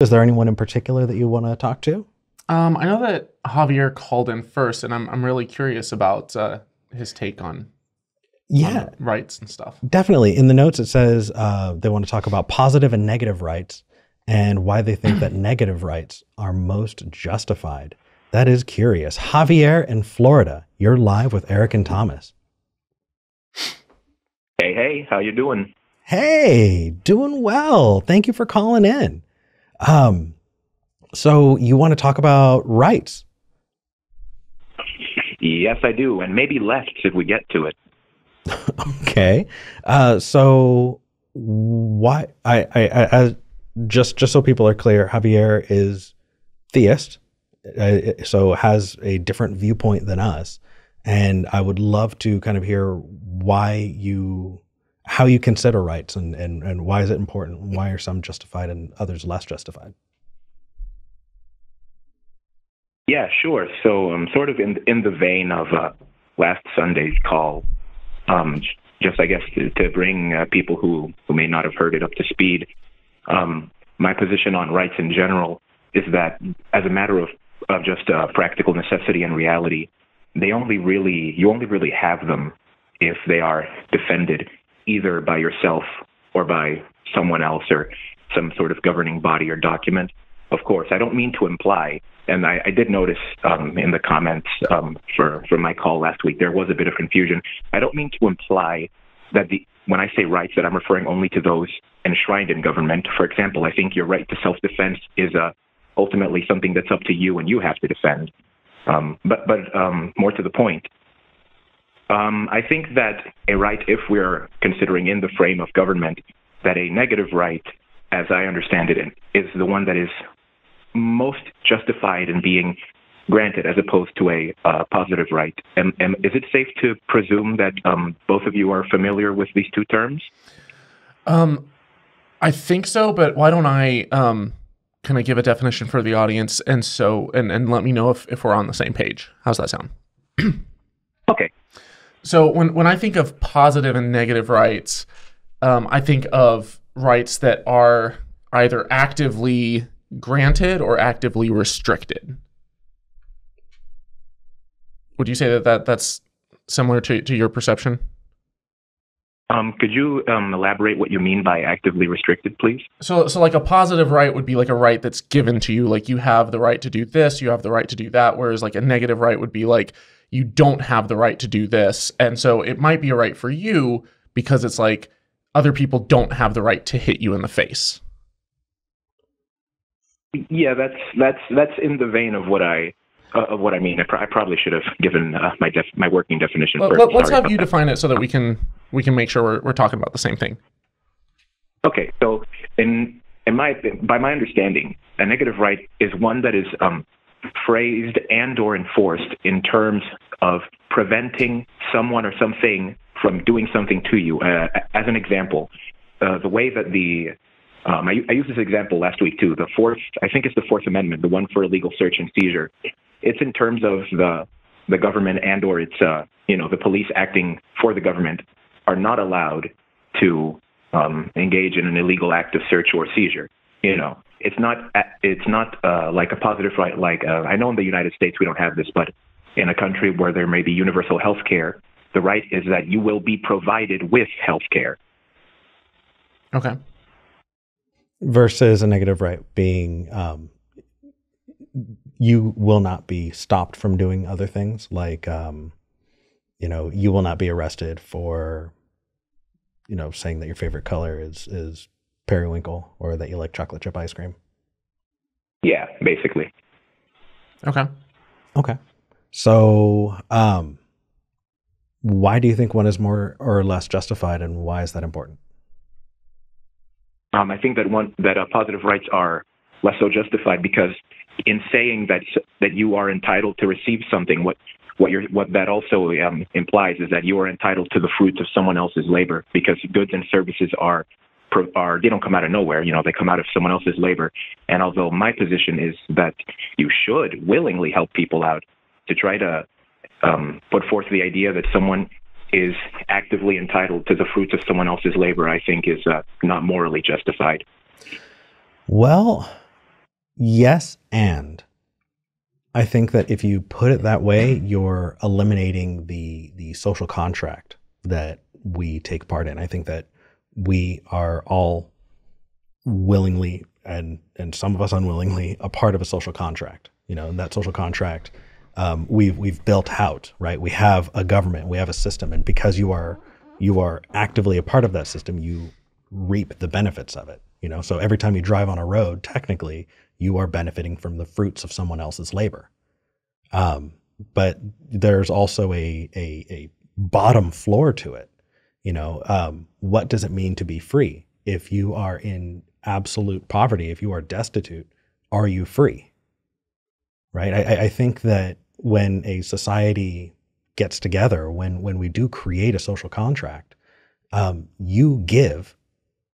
Is there anyone in particular that you want to talk to? I know that Javier called in first, and I'm really curious about his take on rights and stuff. Definitely. In the notes, it says they want to talk about positive and negative rights and why they think that negative rights are most justified. That is curious. Javier in Florida, you're live with Eric and Thomas. Hey, how you doing? Hey, doing well. Thank you for calling in. So you want to talk about rights? Yes, I do, and maybe lefts if we get to it. Okay. So why I just so people are clear, Javier is theist, so has a different viewpoint than us, and I would love to kind of hear how you consider rights and why is it important? Why are some justified and others less justified? Yeah, sure. So sort of in the vein of last Sunday's call, just I guess to bring people who may not have heard it up to speed, my position on rights in general is that as a matter of just practical necessity and reality, you only really have them if they are defended either by yourself or by someone else or some sort of governing body or document. Of course, I don't mean to imply, and I did notice in the comments for my call last week, there was a bit of confusion. I don't mean to imply that when I say rights, that I'm referring only to those enshrined in government. For example, I think your right to self-defense is ultimately something that's up to you and you have to defend. But more to the point, I think that a right, if we're considering in the frame of government, that a negative right, as I understand it, is the one that is most justified in being granted as opposed to a positive right. And is it safe to presume that both of you are familiar with these two terms? I think so, but why don't I kind of give a definition for the audience and let me know if we're on the same page. How's that sound? Okay. So when I think of positive and negative rights, I think of rights that are either actively granted or actively restricted. Would you say that's similar to your perception? Could you elaborate what you mean by actively restricted, please? So like a positive right would be like a right that's given to you, like you have the right to do this, you have the right to do that, whereas like a negative right would be like you don't have the right to do this. And so it might be a right for you because it's like other people don't have the right to hit you in the face. Yeah, that's in the vein of what I mean. I probably should have given my working definition first. Let's have you define it so that we can make sure we're talking about the same thing. Okay, so by my understanding, a negative right is one that is phrased and or enforced in terms of preventing someone or something from doing something to you. As an example, the way that I used this example last week too. I think it's the Fourth Amendment, the one for illegal search and seizure. It's in terms of the government and or its the police acting for the government are not allowed to engage in an illegal act of search or seizure. It's not like a positive right. Like I know in the United States we don't have this, but in a country where there may be universal health care, the right is that you will be provided with health care. Okay. Versus a negative right being you will not be stopped from doing other things, like you will not be arrested for saying that your favorite color is periwinkle or that you like chocolate chip ice cream. Yeah, basically. Okay. So why do you think one is more or less justified, and why is that important? I think that positive rights are less so justified because in saying that you are entitled to receive something, what that also implies is that you are entitled to the fruits of someone else's labor, because goods and services they don't come out of nowhere. They come out of someone else's labor. And although my position is that you should willingly help people out to try to put forth the idea that someone is actively entitled to the fruits of someone else's labor, I think is not morally justified. Well, Yes, and I think that if you put it that way, you're eliminating the social contract that we take part in. I think that we are all willingly and some of us unwillingly a part of a social contract. And that social contract we've built out, right? We have a government, we have a system, and because you are actively a part of that system, you reap the benefits of it. So every time you drive on a road, technically you are benefiting from the fruits of someone else's labor. But there's also a bottom floor to it. What does it mean to be free? If you are in absolute poverty, if you are destitute, are you free? Right? I think that when a society gets together, when we do create a social contract, you give,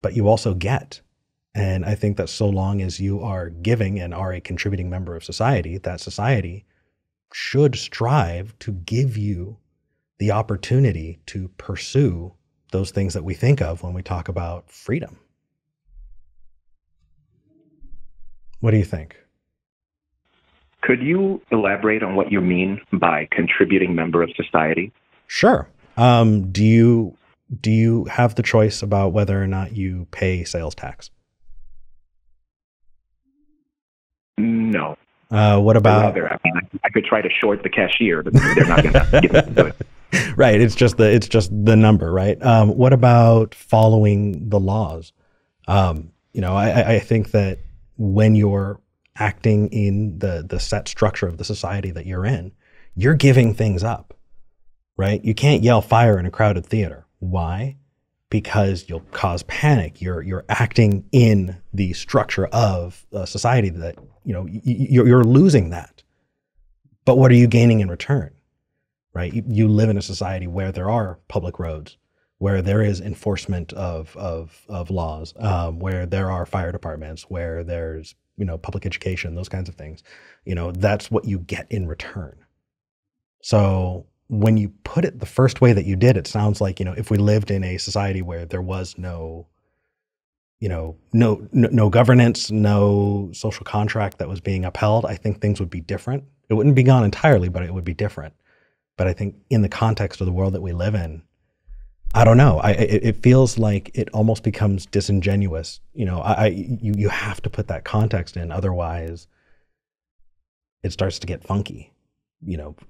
but you also get. And I think that so long as you are giving and are a contributing member of society, that society should strive to give you the opportunity to pursue those things that we think of when we talk about freedom. What do you think? Could you elaborate on what you mean by contributing member of society? Sure. Do you have the choice about whether or not you pay sales tax? No. What about? I could try to short the cashier, but they're not going to give it to it. Right. It's just the number, right? What about following the laws? I think that when you're acting in the set structure of the society that you're in, you're giving things up, right? You can't yell fire in a crowded theater. Why? Because you'll cause panic. You're acting in the structure of a society that, you're losing that. But what are you gaining in return? Right? You live in a society where there are public roads, where there is enforcement of laws, where there are fire departments, where there's, public education, those kinds of things. That's what you get in return. So when you put it the first way that you did, it sounds like, if we lived in a society where there was no governance, no social contract that was being upheld, I think things would be different. It wouldn't be gone entirely, but it would be different. But I think in the context of the world that we live in, I don't know. It feels like it almost becomes disingenuous. You have to put that context in, otherwise it starts to get funky.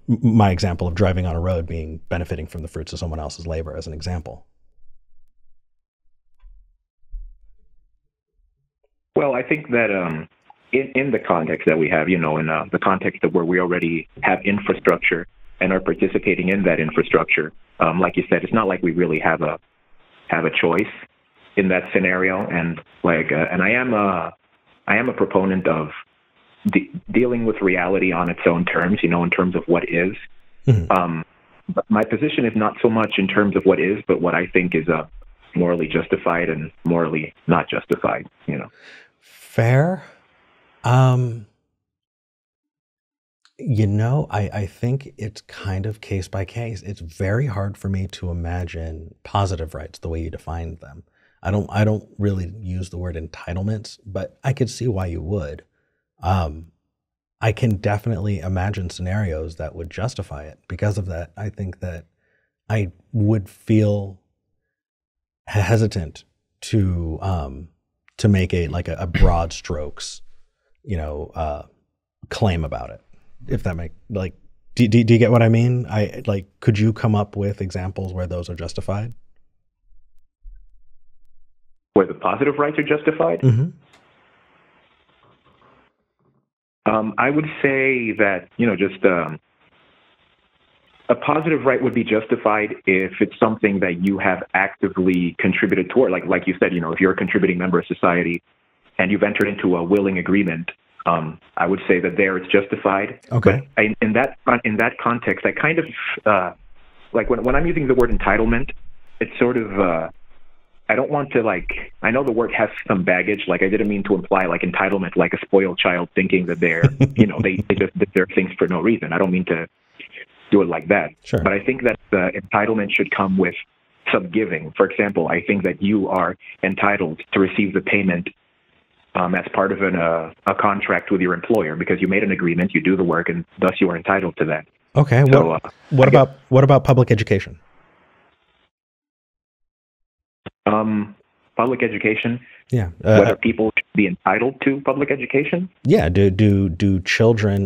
My example of driving on a road being benefiting from the fruits of someone else's labor as an example. Well, I think that in the context that we have, in the context of where we already have infrastructure and are participating in that infrastructure, like you said, it's not like we really have a choice in that scenario. And and I am a proponent of dealing with reality on its own terms, in terms of what is. Mm-hmm. But my position is not so much in terms of what is, but what I think is morally justified and morally not justified. Fair. I think it's kind of case by case. It's very hard for me to imagine positive rights the way you defined them. I don't really use the word entitlements, but I could see why you would. I can definitely imagine scenarios that would justify it. Because of that, I think that I would feel hesitant to make a broad strokes, claim about it. If that do you get what I mean? Could you come up with examples where those are justified? Where the positive rights are justified? Mm-hmm. I would say that, a positive right would be justified if it's something that you have actively contributed toward. Like you said, if you're a contributing member of society and you've entered into a willing agreement, I would say that there it's justified. Okay. But in that context, I kind of when I'm using the word entitlement, it's sort of I don't want to I know the word has some baggage. I didn't mean to imply entitlement, like a spoiled child thinking that they're they just deserve things for no reason. I don't mean to do it like that. Sure. But I think that the entitlement should come with some giving. For example, I think that you are entitled to receive the payment as part of a contract with your employer, because you made an agreement, you do the work, and thus you are entitled to that. Okay. So, what about public education? Public education. Yeah. Whether people should be entitled to public education? Yeah.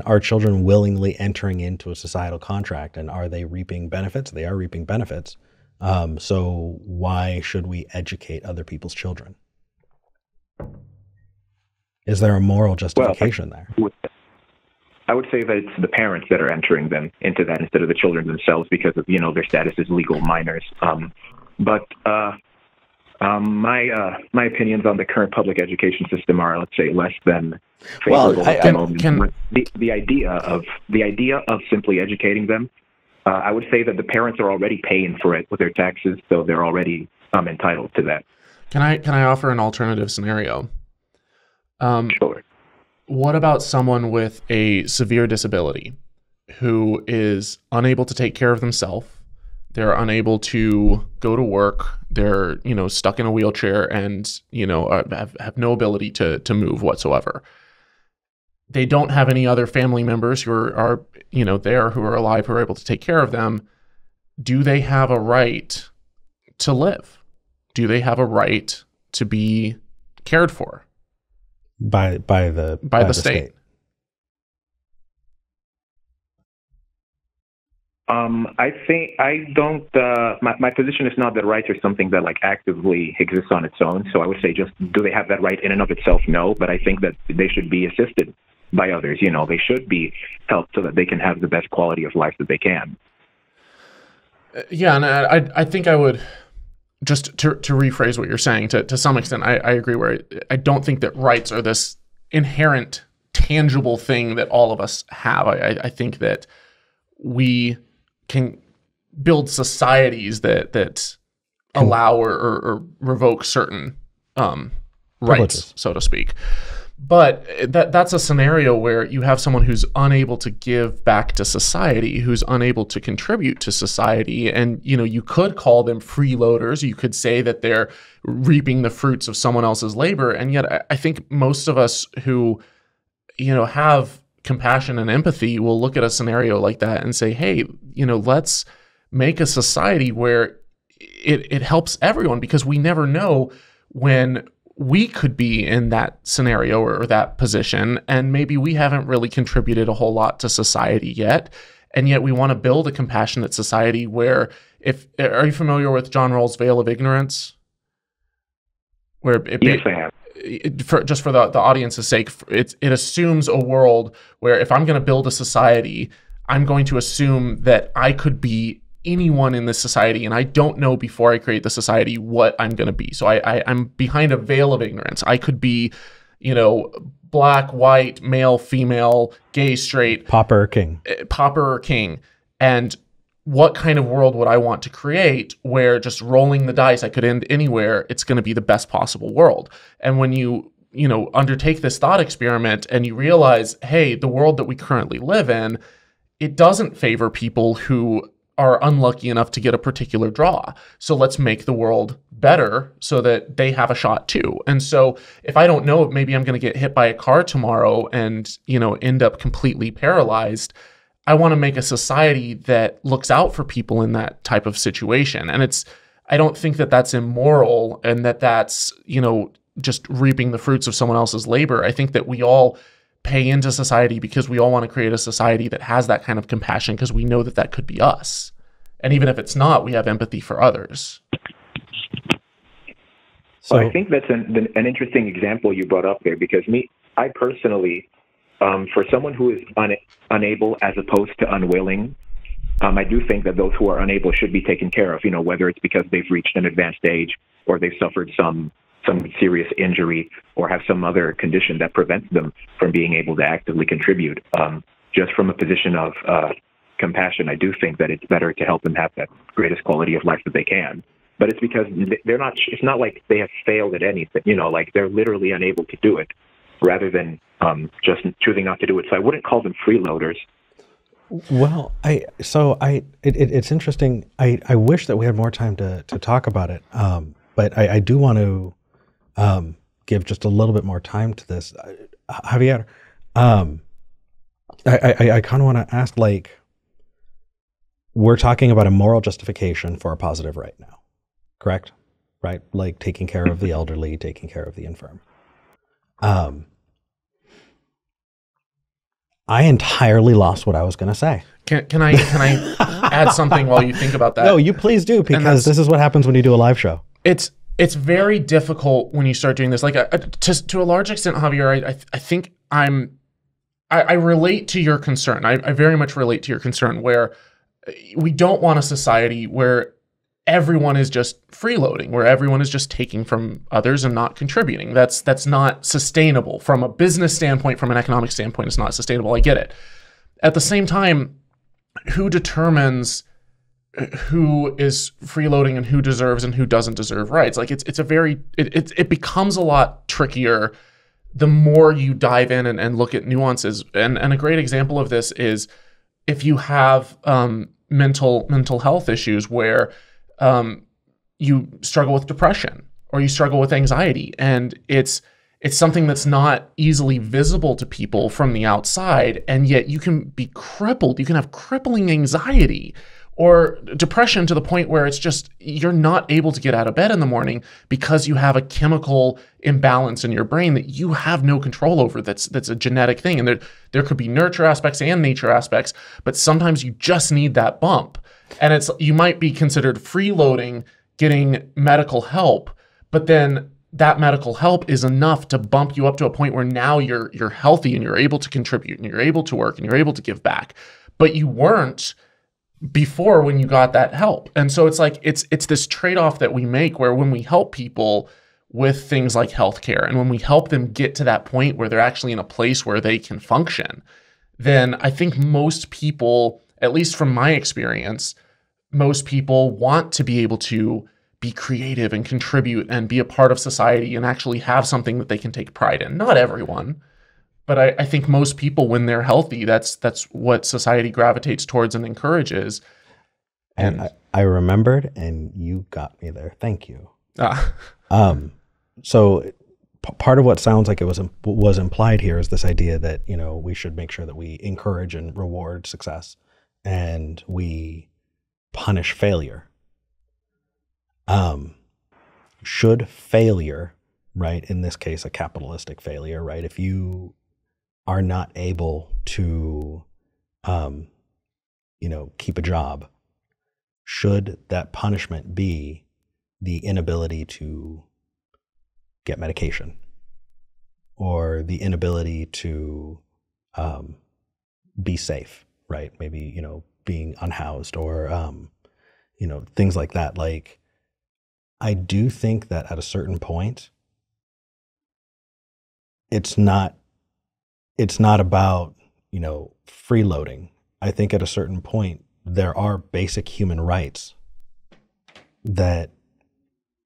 Are children willingly entering into a societal contract, and are they reaping benefits? They are reaping benefits. So why should we educate other people's children? Is there a moral justification there? I would say that it's the parents that are entering them into that instead of the children themselves, because of, their status as legal minors. But my opinions on the current public education system are, let's say, less than favorable at the moment. The idea of simply educating them, I would say that the parents are already paying for it with their taxes, so they're already entitled to that. Can I offer an alternative scenario? Sure. What about someone with a severe disability who is unable to take care of themselves? They're unable to go to work. They're, stuck in a wheelchair and, have no ability to move whatsoever. They don't have any other family members who are there, who are alive, who are able to take care of them. Do they have a right to live? Do they have a right to be cared for? By the state. I think I don't. My position is not that rights are something that actively exists on its own. So I would say, just do they have that right in and of itself? No, but I think that they should be assisted by others. They should be helped so that they can have the best quality of life that they can. Yeah, and I think I would. Just to rephrase what you're saying, to some extent, I agree, where I don't think that rights are this inherent, tangible thing that all of us have. I think that we can build societies that allow or revoke certain rights, so to speak. But that's a scenario where you have someone who's unable to give back to society, who's unable to contribute to society. And, you could call them freeloaders. You could say that they're reaping the fruits of someone else's labor. And yet I think most of us who, have compassion and empathy will look at a scenario like that and say, hey, let's make a society where it helps everyone, because we never know when we could be in that scenario or that position, and maybe we haven't really contributed a whole lot to society yet, and yet we want to build a compassionate society where, are you familiar with John Rawls' Veil of Ignorance? Yes, I am. Just for the audience's sake, it assumes a world where if I'm going to build a society, I'm going to assume that I could be anyone in this society, and I don't know before I create the society what I'm going to be. So I'm behind a veil of ignorance. I could be, black, white, male, female, gay, straight, pauper or king. And what kind of world would I want to create where, just rolling the dice, I could end anywhere, it's going to be the best possible world? And when you undertake this thought experiment and you realize, hey, the world that we currently live in, it doesn't favor people who are unlucky enough to get a particular draw. So let's make the world better so that they have a shot too. And so if I don't know, maybe I'm going to get hit by a car tomorrow and, end up completely paralyzed, I want to make a society that looks out for people in that type of situation. And I don't think that that's immoral and that's, just reaping the fruits of someone else's labor. I think that we all pay into society because we all want to create a society that has that kind of compassion, because we know that could be us. And even if it's not, we have empathy for others. So I think that's an interesting example you brought up there, because I personally, for someone who is unable as opposed to unwilling, I do think that those who are unable should be taken care of, whether it's because they've reached an advanced age or they've suffered some serious injury or have some other condition that prevents them from being able to actively contribute. Just from a position of compassion, I do think that it's better to help them have that greatest quality of life that they can. But it's because it's not like they have failed at anything, they're literally unable to do it, rather than just choosing not to do it. So I wouldn't call them freeloaders. Well, it's interesting. I wish that we had more time to talk about it. But I do want to give just a little bit more time to this. Javier, I kind of want to ask, like, we're talking about a moral justification for a positive right now, correct? Right? Like taking care of the elderly, taking care of the infirm. I entirely lost what I was going to say. Can I add something while you think about that? No, you please do, because this is what happens when you do a live show. It's very difficult when you start doing this. Like to a large extent, Javier, I think I relate to your concern. I very much relate to your concern, where we don't want a society where everyone is just freeloading, where everyone is just taking from others and not contributing. That's not sustainable from a business standpoint, from an economic standpoint. It's not sustainable. I get it. At the same time, who determines who is freeloading and who deserves and who doesn't deserve rights? Like it becomes a lot trickier the more you dive in and look at nuances. And a great example of this is if you have mental health issues where you struggle with depression or you struggle with anxiety, and it's something that's not easily visible to people from the outside, and yet you can be crippled. You can have crippling anxiety or depression to the point where it's just you're not able to get out of bed in the morning because you have a chemical imbalance in your brain that you have no control over. That's a genetic thing, and there could be nurture aspects and nature aspects, but sometimes you just need that bump. And you might be considered freeloading, getting medical help, but then that medical help is enough to bump you up to a point where now you're healthy and you're able to contribute and you're able to work and you're able to give back. But you weren't before when you got that help. And so it's like it's this trade-off that we make, where when we help people with things like healthcare and when we help them get to that point where they're actually in a place where they can function, then I think most people, at least from my experience, most people want to be able to be creative and contribute and be a part of society and actually have something that they can take pride in. Not everyone, but I think most people, when they're healthy, that's what society gravitates towards and encourages. And I remembered, and you got me there. Thank you. So part of what sounds like it was implied here is this idea that, you know, we should make sure that we encourage and reward success, and we punish failure. Should failure, right, in this case, a capitalistic failure, right, if you are not able to, keep a job, should that punishment be the inability to get medication or the inability to be safe, right? Maybe, being unhoused or, things like that. Like, I do think that at a certain point, it's not about, freeloading. I think at a certain point, there are basic human rights that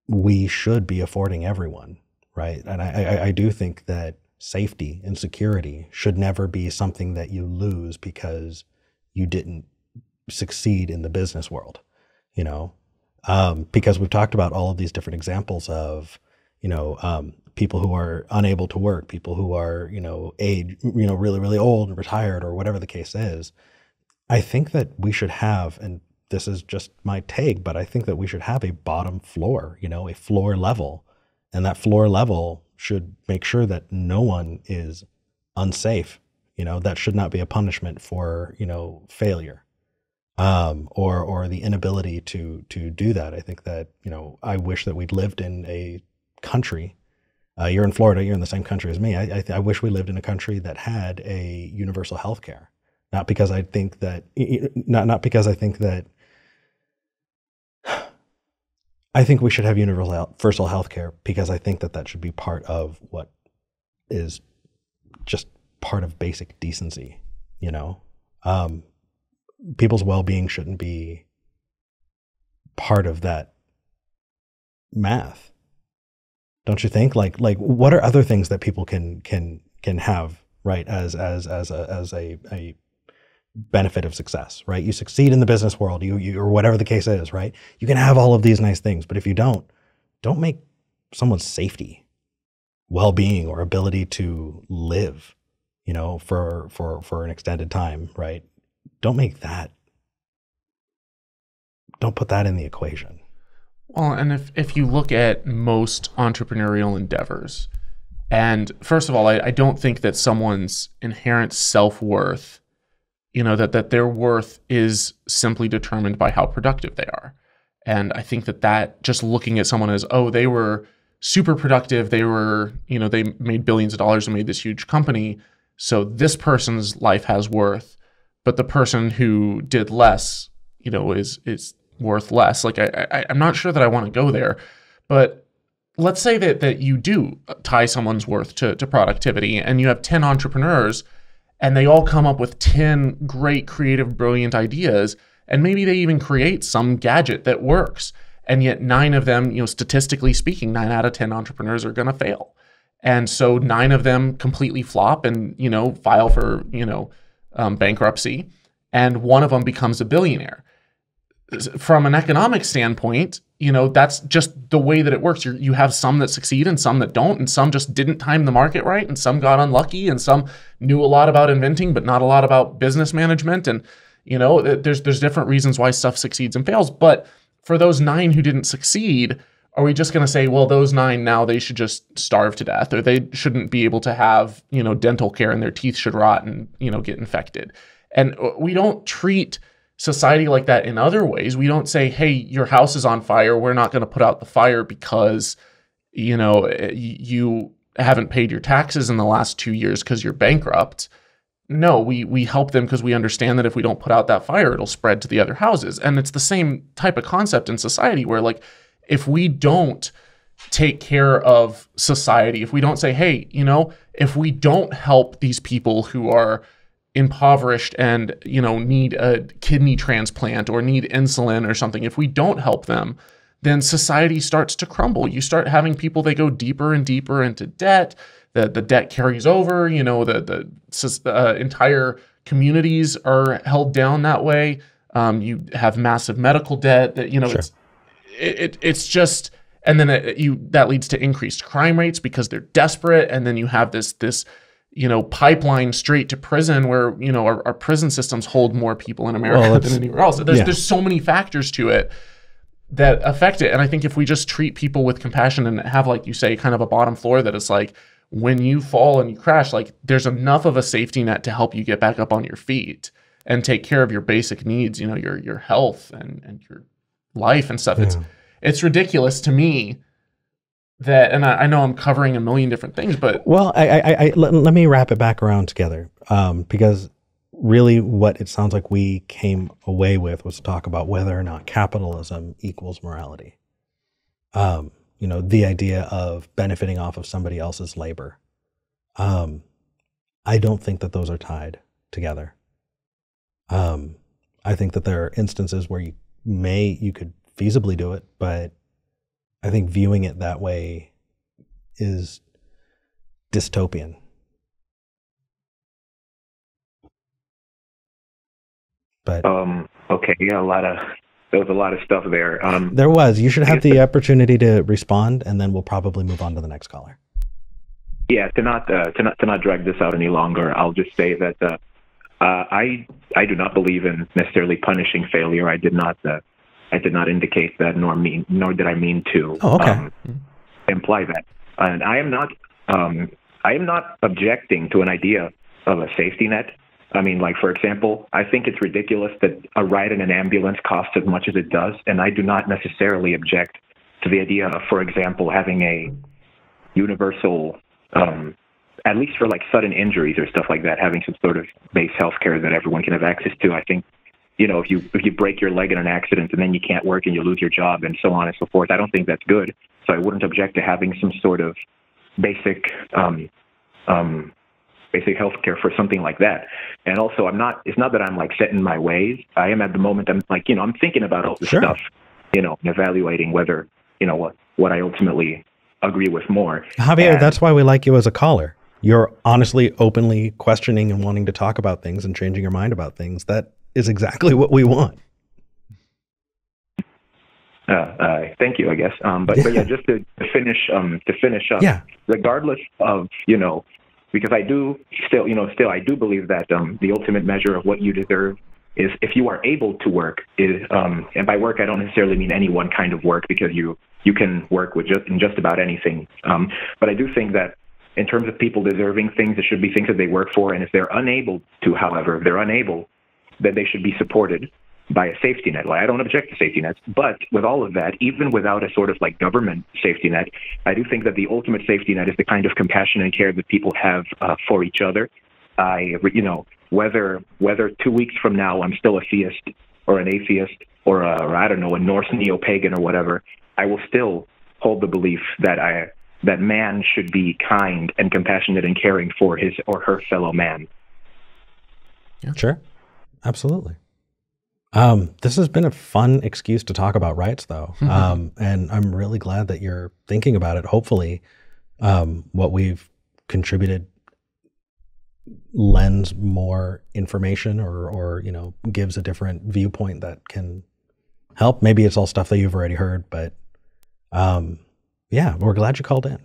we should be affording everyone, right? And I do think that safety and security should never be something that you lose because you didn't succeed in the business world, because we've talked about all of these different examples of, people who are unable to work, people who are, age, really, really old and retired or whatever the case is. I think that we should have, and this is just my take, but I think that we should have a bottom floor, a floor level. And that floor level should make sure that no one is unsafe. That should not be a punishment for, failure. Or the inability to do that. I think that, I wish that we'd lived in a country. You're in Florida, you're in the same country as me. I wish we lived in a country that had a universal health care. Not because I think that, not because I think that, I think we should have universal health care because I think that that should be part of what is just part of basic decency, people's well-being shouldn't be part of that math. Don't you think? Like what are other things that people can have, right, as a benefit of success, right? You succeed in the business world, you or whatever the case is, right? You can have all of these nice things, but if you don't make someone's safety well-being or ability to live, you know, for an extended time, right? Don't put that in the equation. Well, and if you look at most entrepreneurial endeavors, and first of all, I don't think that someone's inherent self-worth, you know, that their worth is simply determined by how productive they are. And I think that just looking at someone as, oh, they were super productive, they were, you know, they made billions of dollars and made this huge company, so this person's life has worth, but the person who did less, you know, is worth less. Like I'm not sure that I want to go there, but let's say that you do tie someone's worth to productivity, and you have 10 entrepreneurs and they all come up with 10 great, creative, brilliant ideas, and maybe they even create some gadget that works. And yet 9 of them, you know, statistically speaking, 9 out of 10 entrepreneurs are going to fail. And so 9 of them completely flop and, you know, file for, you know, bankruptcy, and 1 of them becomes a billionaire. From an economic standpoint, you know, that's just the way that it works. You have some that succeed and some that don't, and some just didn't time the market right, and some got unlucky, and some knew a lot about inventing but not a lot about business management. And, you know, there's different reasons why stuff succeeds and fails. But for those 9 who didn't succeed, are we just going to say, well, those 9 now, they should just starve to death, or they shouldn't be able to have, you know, dental care, and their teeth should rot and, you know, get infected? And we don't treat society like that in other ways. We don't say, hey, your house is on fire, we're not going to put out the fire because, you know, you haven't paid your taxes in the last 2 years because you're bankrupt. No, we help them because we understand that if we don't put out that fire, it'll spread to the other houses. And it's the same type of concept in society, where, like, if we don't take care of society, if we don't say, hey, you know, if we don't help these people who are impoverished and, you know, need a kidney transplant or need insulin or something, if we don't help them, then society starts to crumble. You start having people, they go deeper and deeper into debt. The debt carries over, you know, the entire communities are held down that way. You have massive medical debt that, you know, Sure. it's just, and then that leads to increased crime rates because they're desperate. And then you have this, you know, pipeline straight to prison, where, you know, our prison systems hold more people in America than anywhere else. There's so many factors to it that affect it. And I think if we just treat people with compassion and have, like you say, kind of a bottom floor, that it's like, when you fall and you crash, like, there's enough of a safety net to help you get back up on your feet and take care of your basic needs, you know, your health and your life and stuff. Yeah. It's ridiculous to me that, and I know I'm covering a million different things, but well, let me wrap it back around together, because really what it sounds like we came away with was to talk about whether or not capitalism equals morality. You know, the idea of benefiting off of somebody else's labor. I don't think that those are tied together. I think that there are instances where you could feasibly do it, but I think viewing it that way is dystopian. But okay, yeah, there was a lot of stuff there. There was. You should have the opportunity to respond, and then we'll probably move on to the next caller. Yeah, to not drag this out any longer, I'll just say that I do not believe in necessarily punishing failure. I did not indicate that, nor did I mean to imply that. And I am not objecting to an idea of a safety net. I mean, like, for example, I think it's ridiculous that a ride in an ambulance costs as much as it does, and I do not necessarily object to the idea of, for example, having a universal, at least for like sudden injuries or stuff like that, having some sort of base healthcare that everyone can have access to. I think, you know, if you break your leg in an accident and then you can't work and you lose your job and so on and so forth, I don't think that's good. So I wouldn't object to having some sort of basic healthcare for something like that. And also, it's not that I'm like set in my ways. I am at the moment, I'm like, you know, I'm thinking about all this stuff, you know, and evaluating whether, you know, what I ultimately agree with more. Javier, that's why we like you as a caller. You're honestly, openly questioning and wanting to talk about things and changing your mind about things. That is exactly what we want. Thank you, I guess. But yeah, just to finish up. Yeah. Regardless of because I do still I do believe that the ultimate measure of what you deserve is if you are able to work. And by work I don't necessarily mean any one kind of work, because you can work with just about anything. But I do think that in terms of people deserving things, it should be things that they work for, and if they're unable to, however, then they should be supported by a safety net. Like, I don't object to safety nets, but with all of that, even without a sort of like government safety net, I do think that the ultimate safety net is the kind of compassion and care that people have for each other. Whether 2 weeks from now I'm still a theist or an atheist or I don't know, a Norse neo-pagan or whatever, I will still hold the belief that man should be kind and compassionate and caring for his or her fellow man. Yeah. Sure. Absolutely. This has been a fun excuse to talk about rights, though. And I'm really glad that you're thinking about it. Hopefully, what we've contributed lends more information or gives a different viewpoint that can help. Maybe it's all stuff that you've already heard, but yeah, we're glad you called in.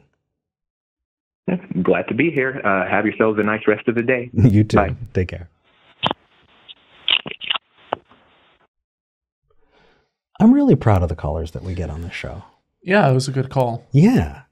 I'm glad to be here. Have yourselves a nice rest of the day. You too. Bye. Take care. I'm really proud of the callers that we get on this show. Yeah, it was a good call. Yeah.